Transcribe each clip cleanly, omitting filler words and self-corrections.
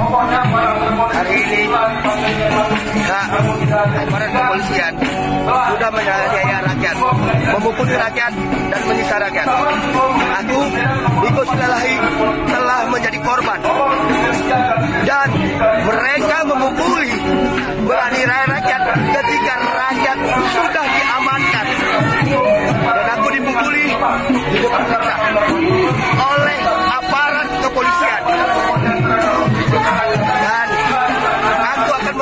Hari ini aparat kepolisian sudah menganiaya rakyat, memukuli rakyat dan menyiksa rakyat. Aku, Niko Silalahi, telah menjadi korban dan mereka memukuli menganiaya rakyat ketika rakyat sudah diamankan dan aku dipukuli dipaksa oleh aparat kepolisian. Dan aku akan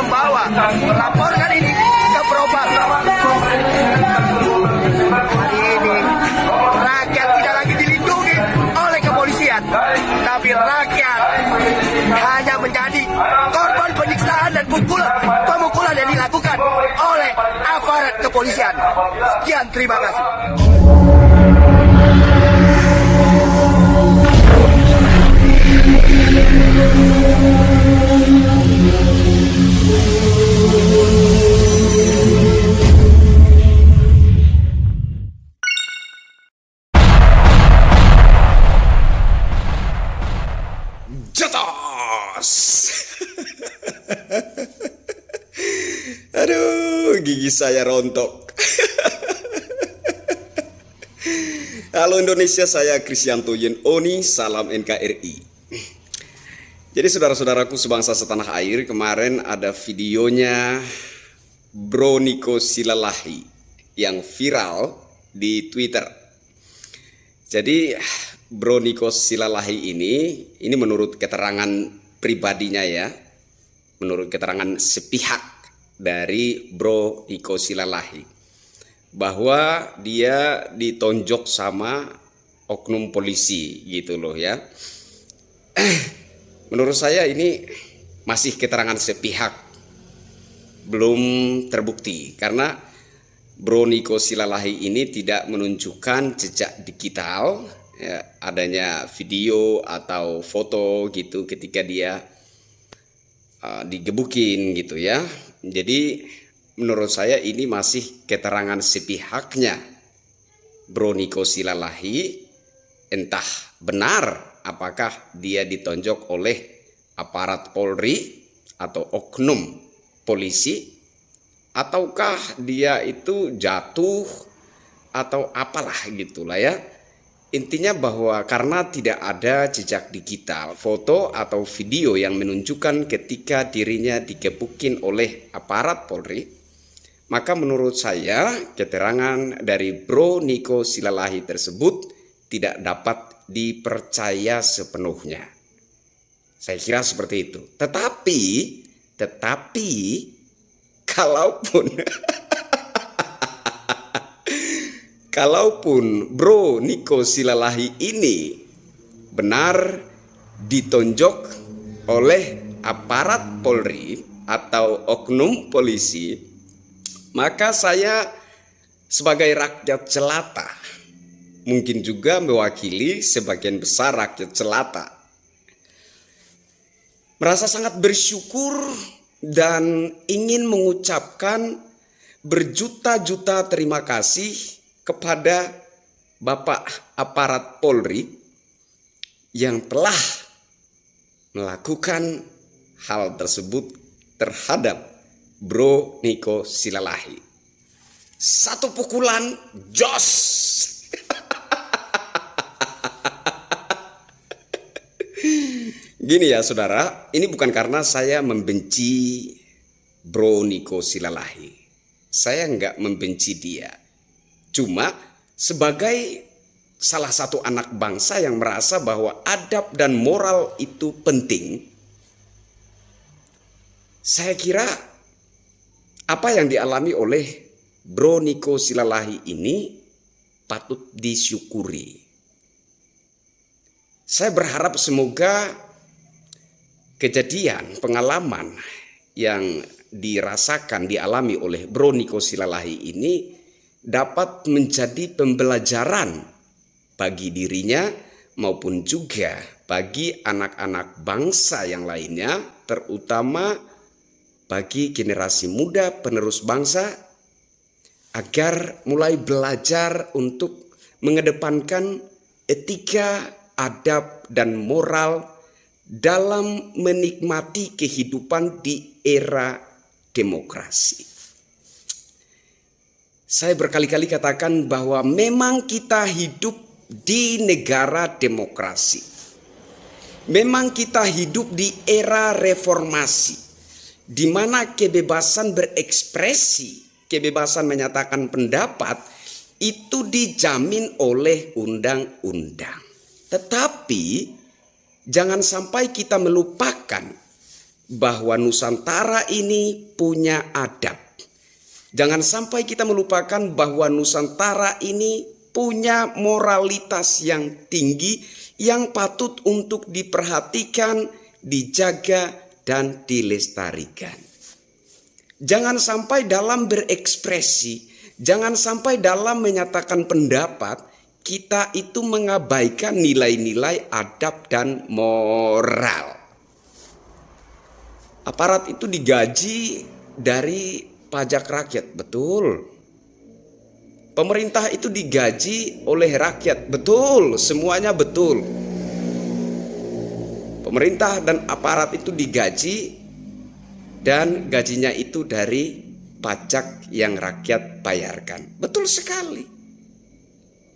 melaporkan ini ke Propam. Hari ini rakyat tidak lagi dilindungi oleh kepolisian, tapi rakyat hanya menjadi korban penyiksaan dan pemukulan yang dilakukan oleh aparat kepolisian. Sekian, terima kasih. Jotos. Aduh, gigi saya rontok. Halo Indonesia, saya Krisyanto Yen Oni, salam NKRI. Jadi saudara-saudaraku sebangsa setanah air, kemarin ada videonya Bro Niko Silalahi yang viral di Twitter. Jadi Bro Niko Silalahi ini menurut keterangan pribadinya ya, menurut keterangan sepihak dari Bro Niko Silalahi, bahwa dia ditonjok sama oknum polisi gitu loh ya. Menurut saya ini masih keterangan sepihak, belum terbukti karena Bro Niko Silalahi ini tidak menunjukkan jejak digital ya, adanya video atau foto gitu ketika dia digebukin gitu ya. Jadi menurut saya ini masih keterangan sepihaknya Bro Niko Silalahi, entah benar apakah dia ditonjok oleh aparat Polri atau oknum polisi, ataukah dia itu jatuh atau apalah gitulah ya. Intinya bahwa karena tidak ada jejak digital, foto atau video yang menunjukkan ketika dirinya digebukin oleh aparat Polri, maka menurut saya keterangan dari Bro Niko Silalahi tersebut tidak dapat dipercaya sepenuhnya. Saya kira seperti itu. Tetapi kalaupun Bro Niko Silalahi ini benar ditonjok oleh aparat Polri atau oknum polisi, maka saya sebagai rakyat jelata, mungkin juga mewakili sebagian besar rakyat jelata, merasa sangat bersyukur dan ingin mengucapkan berjuta-juta terima kasih kepada Bapak aparat Polri yang telah melakukan hal tersebut terhadap Bro Niko Silalahi. Satu pukulan jos. Gini ya saudara, ini bukan karena saya membenci Bro Niko Silalahi. Saya nggak membenci dia. Cuma sebagai salah satu anak bangsa yang merasa bahwa adab dan moral itu penting, saya kira apa yang dialami oleh Bro Niko Silalahi ini patut disyukuri. Saya berharap semoga kejadian, pengalaman yang dialami oleh Bro Niko Silalahi ini dapat menjadi pembelajaran bagi dirinya maupun juga bagi anak-anak bangsa yang lainnya, terutama bagi generasi muda penerus bangsa, agar mulai belajar untuk mengedepankan etika, adab, dan moral dalam menikmati kehidupan di era demokrasi. Saya berkali-kali katakan bahwa memang kita hidup di negara demokrasi. Memang kita hidup di era reformasi, di mana kebebasan berekspresi, kebebasan menyatakan pendapat itu dijamin oleh undang-undang. Tetapi jangan sampai kita melupakan bahwa Nusantara ini punya adab. Jangan sampai kita melupakan bahwa Nusantara ini punya moralitas yang tinggi yang patut untuk diperhatikan, dijaga, dan dilestarikan. Jangan sampai dalam berekspresi, jangan sampai dalam menyatakan pendapat, kita itu mengabaikan nilai-nilai adab dan moral. Aparat itu digaji dari pajak rakyat, betul. Pemerintah itu digaji oleh rakyat, betul. Semuanya betul. Pemerintah dan aparat itu digaji dan gajinya itu dari pajak yang rakyat bayarkan. Betul sekali.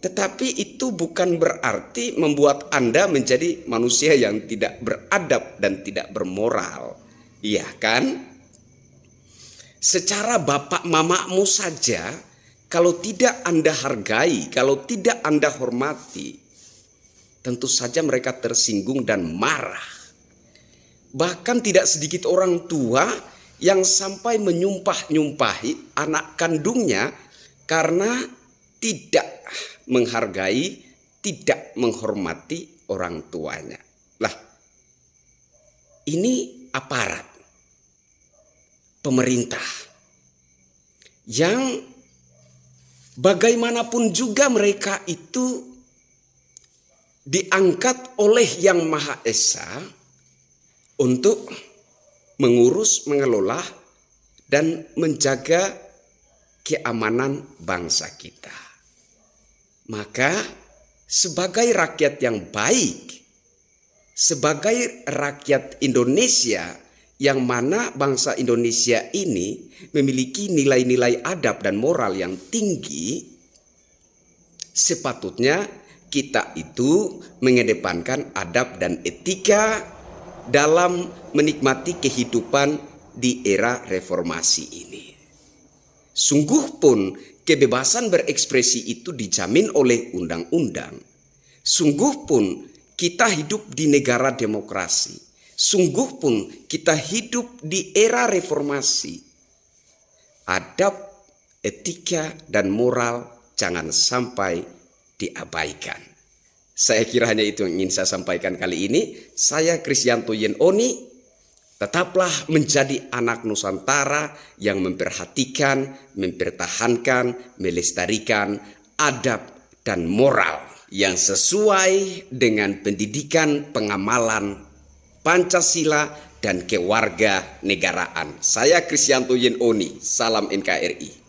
Tetapi itu bukan berarti membuat Anda menjadi manusia yang tidak beradab dan tidak bermoral. Iya kan? Secara bapak mamamu saja, kalau tidak Anda hargai, kalau tidak Anda hormati, tentu saja mereka tersinggung dan marah. Bahkan tidak sedikit orang tua yang sampai menyumpah-nyumpahi anak kandungnya karena tidak menghargai, tidak menghormati orang tuanya. Lah, ini aparat pemerintah yang bagaimanapun juga mereka itu diangkat oleh Yang Maha Esa untuk mengurus, mengelola, dan menjaga keamanan bangsa kita. Maka sebagai rakyat yang baik, sebagai rakyat Indonesia yang mana bangsa Indonesia ini memiliki nilai-nilai adab dan moral yang tinggi, sepatutnya kita itu mengedepankan adab dan etika dalam menikmati kehidupan di era reformasi ini. Sungguh pun kebebasan berekspresi itu dijamin oleh undang-undang. Sungguh pun kita hidup di negara demokrasi. Sungguh pun kita hidup di era reformasi. Adab, etika, dan moral jangan sampai diabaikan. Saya kira hanya itu yang ingin saya sampaikan kali ini. Saya Krisyanto Yen Oni. Tetaplah menjadi anak Nusantara yang memperhatikan, mempertahankan, melestarikan adab dan moral yang sesuai dengan pendidikan pengamalan Pancasila dan kewarganegaraan. Saya Krisyanto Yen Oni. Salam NKRI.